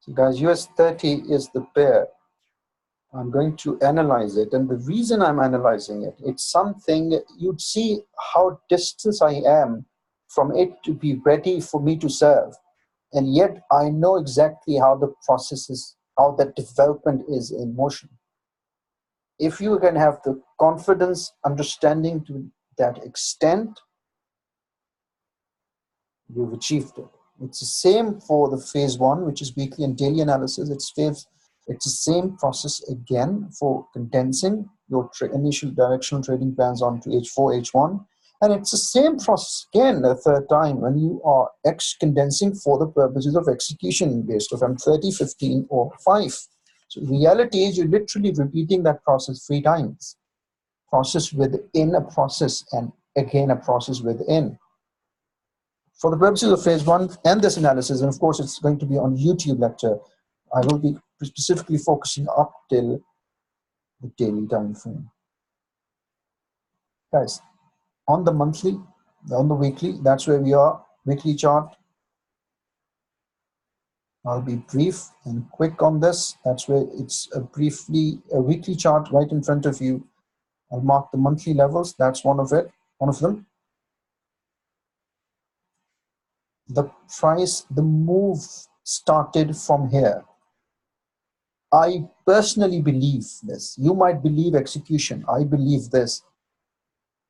So guys, US30 is the pair. I'm going to analyze it, and the reason I'm analyzing it, it's something you'd see how distant I am from it to be ready for me to serve. And yet I know exactly how the process is, how that development is in motion. If you can have the confidence, understanding to that extent, you've achieved it. It's the same for the phase one, which is weekly and daily analysis. It's the same process again for condensing your initial directional trading plans onto H4, H1. And it's the same process again a third time when you are condensing for the purposes of execution based of M30, 15, or 5. So reality is you're literally repeating that process 3 times. Process within a process and again a process within. For the purposes of phase one and this analysis, and of course it's going to be on YouTube lecture, I will be specifically focusing up till the daily time frame. Guys, on the monthly, on the weekly, that's where we are. Weekly chart. I'll be brief and quick on this. That's where it's a weekly chart right in front of you. I'll mark the monthly levels. That's one of them. The price, the move started from here. I personally believe this. You might believe execution. I believe this.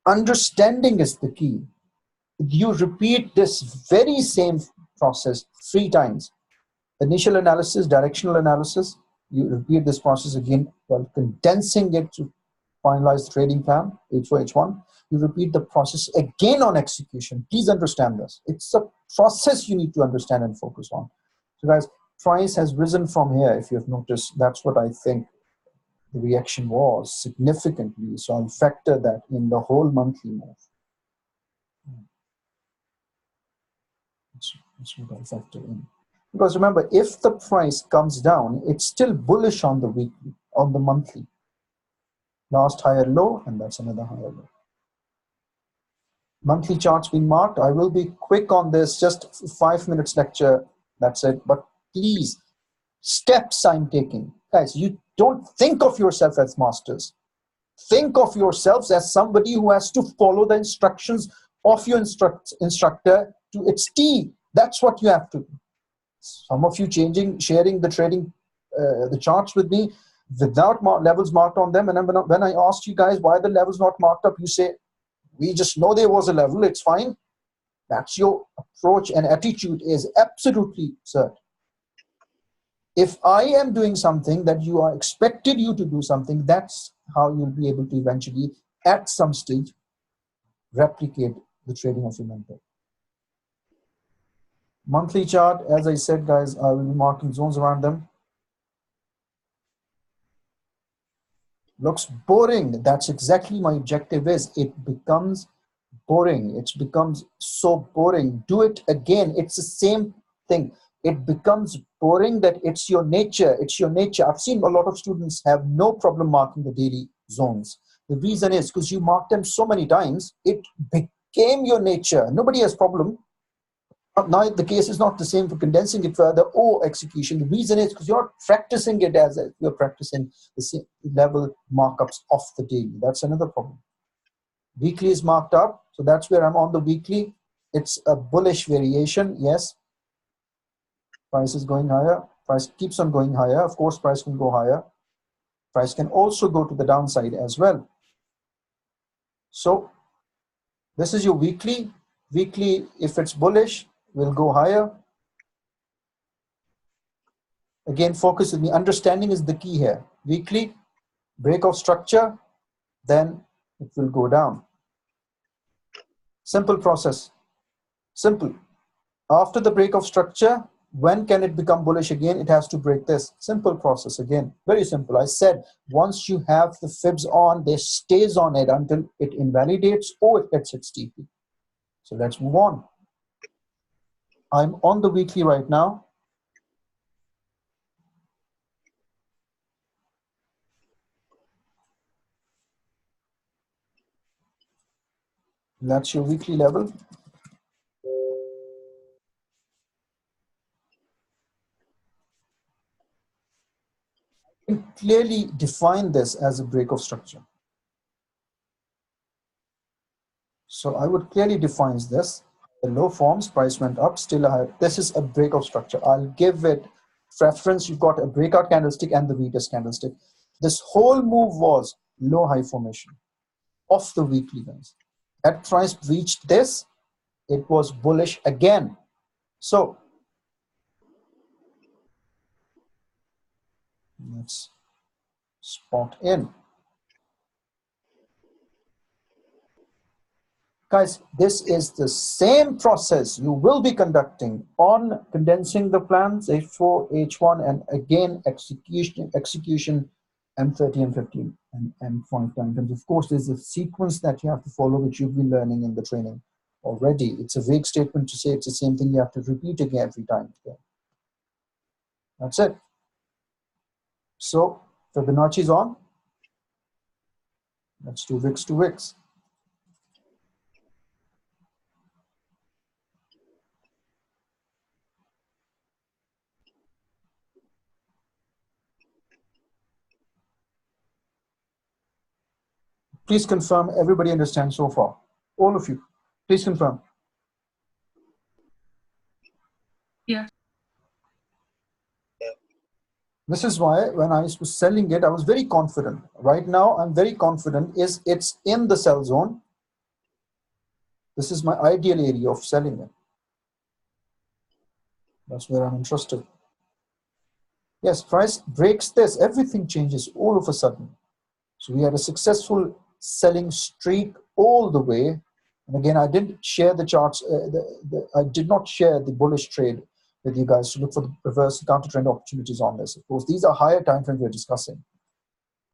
Understanding is the key. You repeat this very same process 3 times. Initial analysis, directional analysis. You repeat this process again while condensing it to finalize the trading plan, H4, H1. You repeat the process again on execution. Please understand this. It's a process you need to understand and focus on. So guys, price has risen from here. If you have noticed, that's what I think the reaction was significantly. So I'll factor that in the whole monthly move. That's what I'll factor in. Because remember, if the price comes down, it's still bullish on the weekly, on the monthly. Last higher low, and that's another higher low. Monthly charts being marked. I will be quick on this, just 5 minutes lecture, that's it. But please, steps I'm taking. Guys, you don't think of yourself as masters. Think of yourselves as somebody who has to follow the instructions of your instructor to its T. That's what you have to do. Some of you sharing the trading, the charts with me without levels marked on them. And when I asked you guys why the levels not marked up, you say, we just know there was a level, it's fine. That's your approach and attitude is absolutely certain. If I am doing something that you are expected you to do something, that's how you'll be able to eventually, at some stage, replicate the trading of your mentor. Monthly chart, as I said, guys, I will be marking zones around them. Looks boring. That's exactly my objective is. It becomes boring. It becomes so boring. Do it again. It's the same thing. It becomes boring that it's your nature. It's your nature. I've seen a lot of students have no problem marking the daily zones. The reason is because you mark them so many times, it became your nature. Nobody has problem. Now the case is not the same for condensing it further or execution. The reason is because you're practicing it as you're practicing the same level markups of the daily. That's another problem. Weekly is marked up, so that's where I'm on the weekly. It's a bullish variation, yes. Price is going higher. Price keeps on going higher. Of course, price can go higher. Price can also go to the downside as well. So this is your weekly. Weekly, if it's bullish, will go higher. Again, focus with me. Understanding is the key here. Weekly, break of structure, then it will go down. Simple process. Simple. After the break of structure, when can it become bullish again? It has to break this. Simple process again. Very simple. I said, once you have the fibs on, they stays on it until it invalidates or it gets its TP. So let's move on. I'm on the weekly right now. That's your weekly level. can clearly define this as a break of structure. So I would clearly define this. The low forms, price went up, still high. This is a break of structure. I'll give it preference. You've got a breakout candlestick and the weakest candlestick. This whole move was low high formation of the weekly, guys. That price reached this, it was bullish again. So let's spot in. Guys, this is the same process you will be conducting on condensing the plans, H4, H1, and again execution M30, M15, and M5 time. Of course, there's a sequence that you have to follow, which you've been learning in the training already. It's a vague statement to say it's the same thing you have to repeat again every time. Okay. That's it. So Fibonacci's on. Let's do wicks to wicks. Please confirm everybody understands so far. All of you, please confirm. Yeah. This is why when I was selling it, I was very confident. Right now, I'm very confident it's in the sell zone. This is my ideal area of selling it. That's where I'm interested. Yes, price breaks this, everything changes all of a sudden. So we had a successful selling streak all the way. And again, I didn't share the charts. I did not share the bullish trade with you guys to look for the reverse counter trend opportunities on this. Of course, these are higher time frames we're discussing.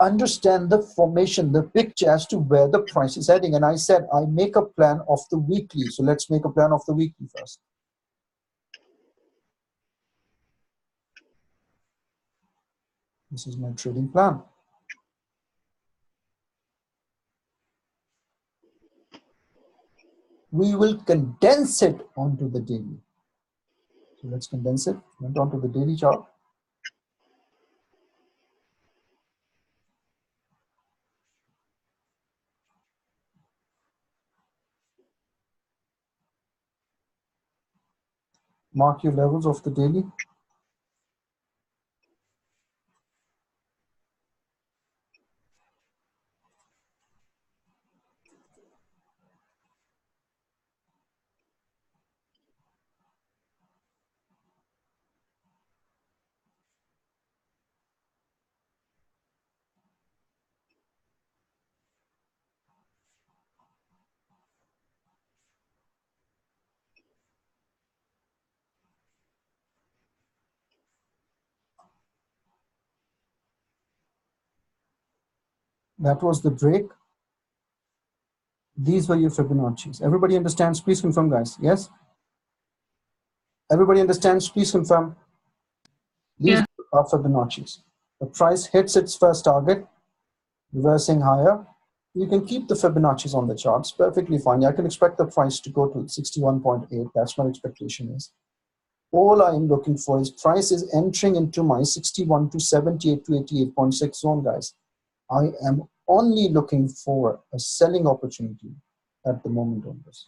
Understand the formation, the picture as to where the price is heading. And I said, I make a plan of the weekly. So let's make a plan of the weekly first. This is my trading plan. We will condense it onto the daily. So let's condense it. Went onto the daily chart. Mark your levels of the daily. That was the break. These were your Fibonacci's. Everybody understands? Please confirm, guys. Yes? Everybody understands? Please confirm. These are Fibonacci's. The price hits its first target, reversing higher. You can keep the Fibonacci's on the charts, perfectly fine. I can expect the price to go to 61.8. That's what expectation is. All I'm looking for is price is entering into my 61 to 78 to 88.6 zone, guys. I am only looking for a selling opportunity at the moment on this.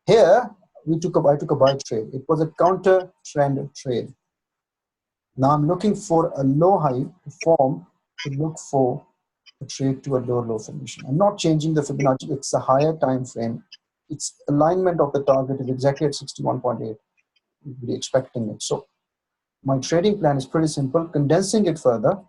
Here, I took a buy trade. It was a counter trend trade. Now I'm looking for a low high to form to look for a trade to a lower low formation. I'm not changing the Fibonacci. It's a higher time frame. Its alignment of the target is exactly at 61.8. You'd be expecting it. So my trading plan is pretty simple. Condensing it further.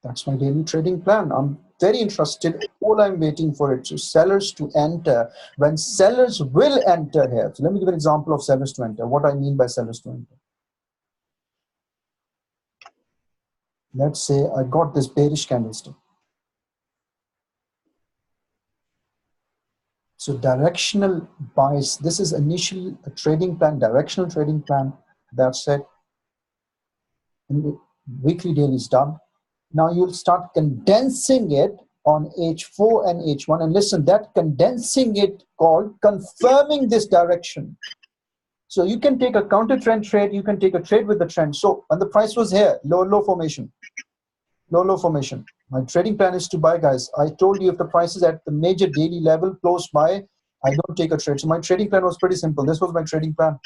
That's my daily trading plan. I'm very interested. All I'm waiting for it is sellers to enter. When sellers will enter here. So let me give an example of sellers to enter. What I mean by sellers to enter. Let's say I got this bearish candlestick. So directional buys. This is initial trading plan, directional trading plan. That's it. And the weekly daily is done. Now you'll start condensing it on H4 and H1. And listen, that condensing it called confirming this direction. So you can take a counter trend trade, you can take a trade with the trend. So when the price was here, low formation, low formation, my trading plan is to buy, guys. I told you if the price is at the major daily level close by, I don't take a trade. So my trading plan was pretty simple. This was my trading plan.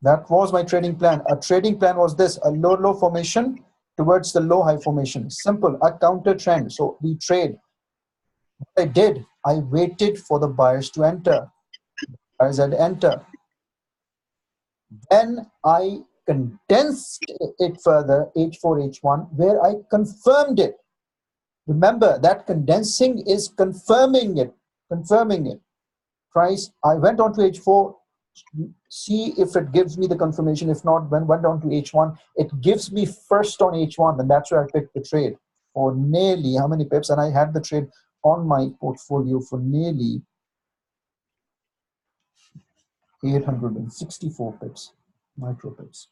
That was my trading plan. A trading plan was this: a low formation towards the low high formation. Simple, a counter trend. So we trade. What I did, I waited for the buyers to enter. Buyers had enter. Then I condensed it further, H4, H1, where I confirmed it. Remember that condensing is confirming it. Price, I went on to H4, see if it gives me the confirmation. If not, when went on to H1, it gives me first on H1, and that's where I picked the trade for nearly how many pips? And I had the trade on my portfolio for nearly 864 pips, micro pips.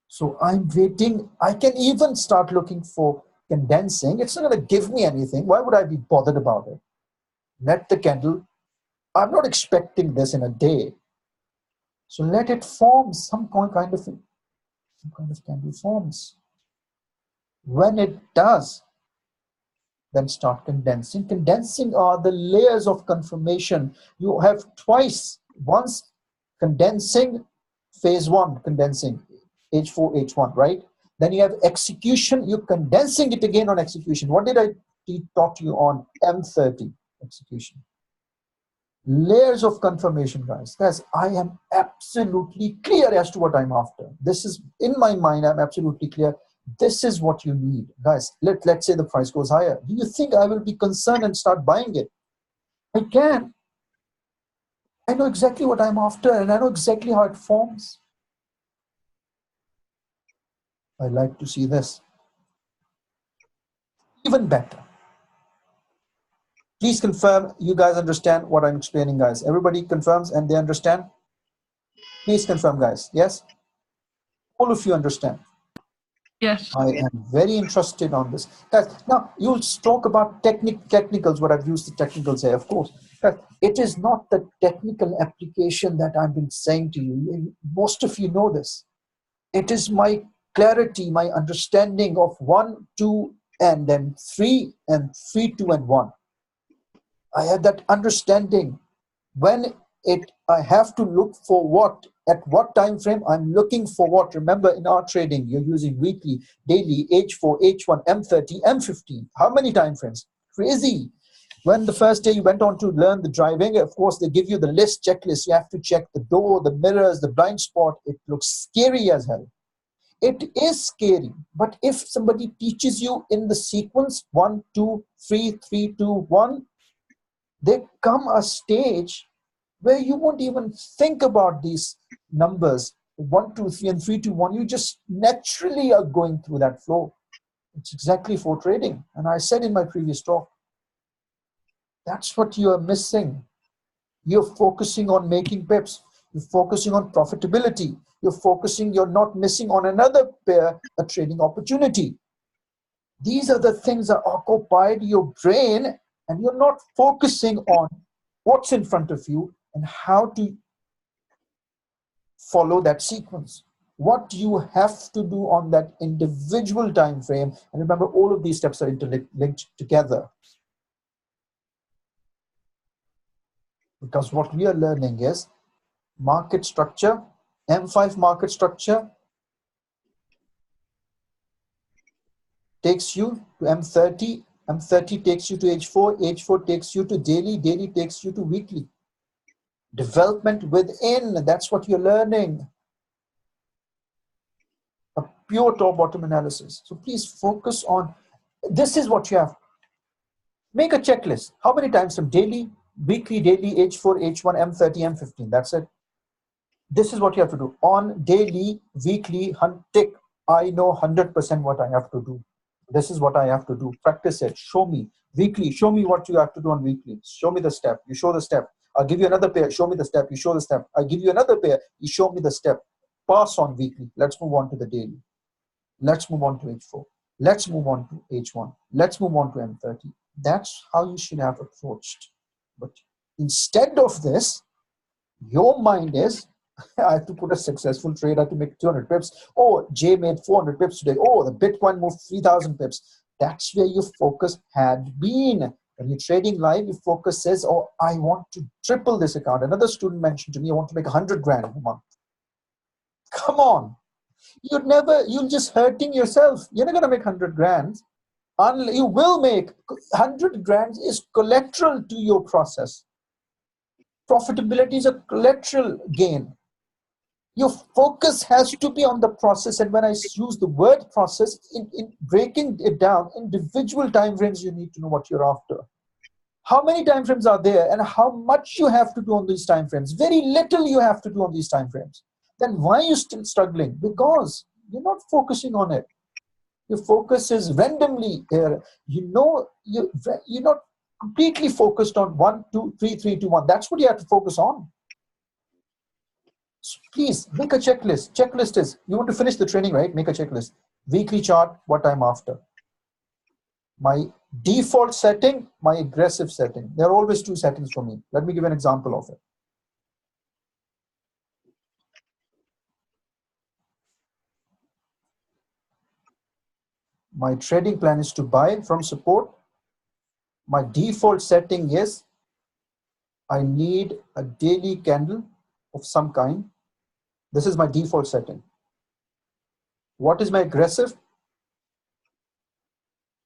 So I'm waiting. I can even start looking for condensing. It's not going to give me anything. Why would I be bothered about it? Let the candle. I'm not expecting this in a day. So let it form some kind of candle forms. When it does, then start condensing. Condensing are the layers of confirmation. You have twice. Once condensing, phase one condensing, H4, H1, right? Then you have execution. You're condensing it again on execution. What did I talk to you on? M30 execution. Layers of confirmation, guys. Guys, I am absolutely clear as to what I'm after. This is in my mind. I'm absolutely clear. This is what you need, guys. Let's say the price goes higher. Do you think I will be concerned and start buying it? I can. I know exactly what I'm after, and I know exactly how it forms. I like to see this. Even better. Please confirm you guys understand what I'm explaining, guys. Everybody confirms and they understand? Please confirm, guys. Yes? All of you understand? Yes. I am very interested on this. Guys, now you'll talk about technicals, what I've used the technicals here, of course. Guys, it is not the technical application that I've been saying to you. Most of you know this. It is my clarity, my understanding of 1, 2, and then 3, and 3, 2, and 1. I have that understanding. When I have to look for what, at what time frame I'm looking for what. Remember, in our trading, you're using weekly, daily, H4, H1, M30, M15. How many time frames? Crazy. When the first day you went on to learn the driving, of course, they give you the checklist. You have to check the door, the mirrors, the blind spot. It looks scary as hell. It is scary, but if somebody teaches you in the sequence 1, 2, 3, 3, 2, 1, there come a stage where you won't even think about these numbers 1, 2, 3, and 3, 2, 1. You just naturally are going through that flow. It's exactly for trading. And I said in my previous talk, that's what you are missing. You're focusing on making pips. You're focusing on profitability. You're not missing on another pair, a trading opportunity. These are the things that occupied your brain, and you're not focusing on what's in front of you and how to follow that sequence. What you have to do on that individual time frame, and remember, all of these steps are interlinked together. Because what we are learning is market structure, M5 market structure takes you to M30, M30 takes you to H4, H4 takes you to daily, daily takes you to weekly. Development within, that's what you're learning. A pure top bottom analysis. So please focus on, this is what you have. Make a checklist. How many times from daily, weekly, daily, H4, H1, M30, M15. That's it. This is what you have to do. On daily, weekly, tick. I know 100% what I have to do. This is what I have to do. Practice it. Show me. Weekly, show me what you have to do on weekly. Show me the step. You show the step. I'll give you another pair. Show me the step. You show the step. I give you another pair. You show me the step. Pass on weekly. Let's move on to the daily. Let's move on to H4. Let's move on to H1. Let's move on to M30. That's how you should have approached. But instead of this, your mind is, I have to put a successful trade, I have to make 200 pips. Oh, Jay made 400 pips today. Oh, the Bitcoin moved 3,000 pips. That's where your focus had been. When you're trading live, your focus says, oh, I want to triple this account. Another student mentioned to me, I want to make 100 grand a month. Come on. You're just hurting yourself. You're not going to make 100 grand. You will make 100 grand is collateral to your process. Profitability is a collateral gain. Your focus has to be on the process. And when I use the word process, in breaking it down, individual time frames, you need to know what you're after. How many time frames are there and how much you have to do on these time frames? Very little you have to do on these time frames. Then why are you still struggling? Because you're not focusing on it. Your focus is randomly here. You're not completely focused on 1, 2, 3, 3, 2, 1. That's what you have to focus on. So please make a checklist. Checklist is, you want to finish the training, right? Make a checklist. Weekly chart, what I'm after. My default setting, my aggressive setting. There are always two settings for me. Let me give an example of it. My trading plan is to buy from support. My default setting is I need a daily candle of some kind. This is my default setting. What is my aggressive?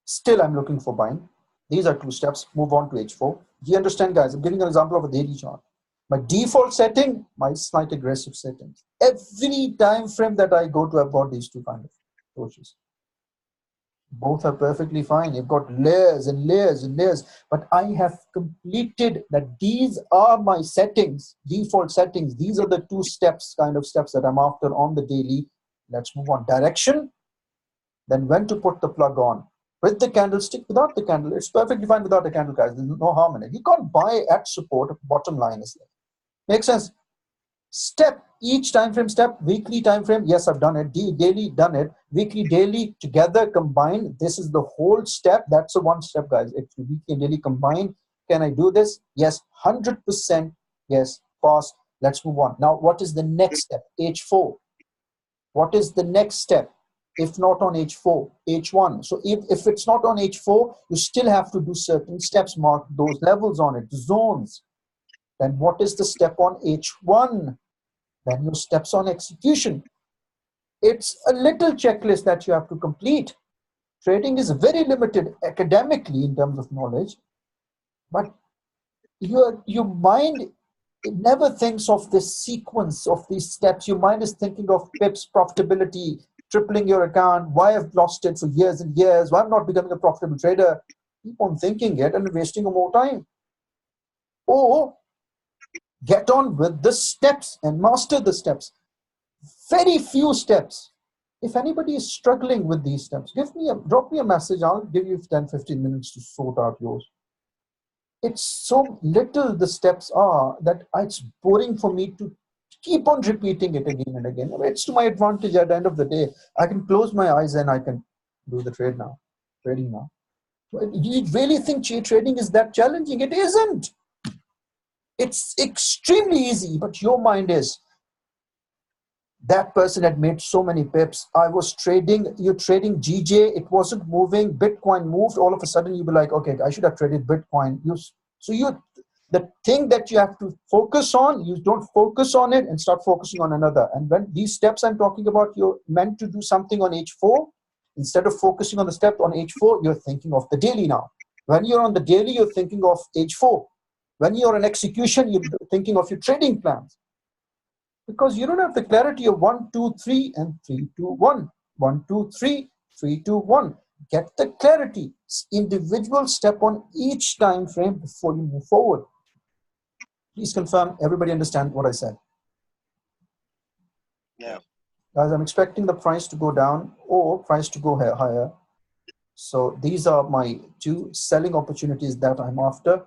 Still, I'm looking for buying. These are two steps. Move on to H4. Do you understand, guys? I'm giving an example of a daily chart. My default setting, my slight aggressive settings. Every time frame that I go to, I've got these two kind of approaches. Both are perfectly fine. You've got layers and layers and layers, but I have completed that. These are my settings, default settings. These are the two steps, kind of steps that I'm after on the daily. Let's move on. Direction, then when to put the plug on. With the candlestick, without the candle, it's perfectly fine without the candle, guys. There's no harm in it. You can't buy at support. Bottom line is there. Makes sense? Step, each time frame step, weekly time frame, yes, I've done it. Daily, done it. Weekly, daily, together, combined. This is the whole step. That's a one step, guys. If weekly and daily combined, can I do this? Yes, 100%. Yes, pass. Let's move on. Now, what is the next step? H4. What is the next step? If not on H4, H1. So if it's not on H4, you still have to do certain steps, mark those levels on it, zones. Then what is the step on H1? Then your steps on execution. It's a little checklist that you have to complete. Trading is very limited academically in terms of knowledge, but your mind never thinks of this sequence of these steps. Your mind is thinking of pips, profitability, tripling your account, why I've lost it for years and years, why I'm not becoming a profitable trader. Keep on thinking it and wasting more time. Or get on with the steps and master the steps. Very few steps. If anybody is struggling with these steps, drop me a message. I'll give you 10-15 minutes to sort out yours. It's so little the steps are that it's boring for me to keep on repeating it again and again. It's to my advantage at the end of the day. I can close my eyes and I can do the trading now. You really think trading is that challenging? It isn't. It's extremely easy, but your mind is. That person had made so many pips. I was trading, you're trading GJ, it wasn't moving, Bitcoin moved, all of a sudden you'll be like, okay, I should have traded Bitcoin. The thing that you have to focus on, you don't focus on it and start focusing on another. And when these steps I'm talking about, you're meant to do something on H4. Instead of focusing on the step on H4, you're thinking of the daily now. When you're on the daily, you're thinking of H4. When you're in execution, you're thinking of your trading plans. Because you don't have the clarity of 1, 2, 3 and 3, 2, 1. 1, 2, 3, 3, 2, 1. Get the clarity. Individual step on each time frame before you move forward. Please confirm everybody understand what I said. Yeah. Guys, I'm expecting the price to go down or price to go higher. So these are my two selling opportunities that I'm after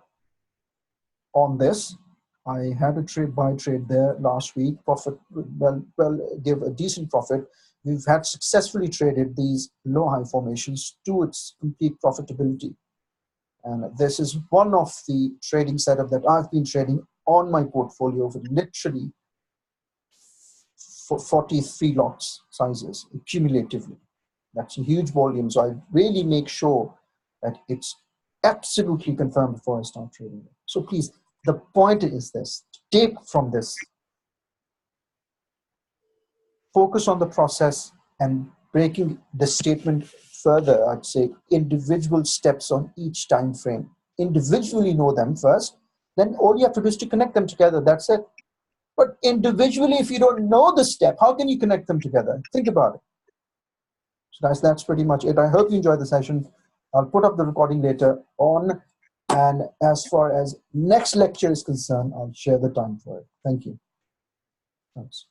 on this. I had a buy trade there last week. Profit, well, gave a decent profit. we've had successfully traded these low high formations to its complete profitability. And this is one of the trading setup that I've been trading on my portfolio with literally for 43 lots sizes cumulatively. That's a huge volume. So I really make sure that it's absolutely confirmed before I start trading it. So please, the point is this: take from this, focus on the process and breaking the statement further. I'd say individual steps on each time frame. Individually know them first, then all you have to do is to connect them together. That's it. But individually, if you don't know the step, how can you connect them together? Think about it. So guys, that's pretty much it. I hope you enjoyed the session. I'll put up the recording later on. And as far as next lecture is concerned, I'll share the time for it. Thank you. Thanks.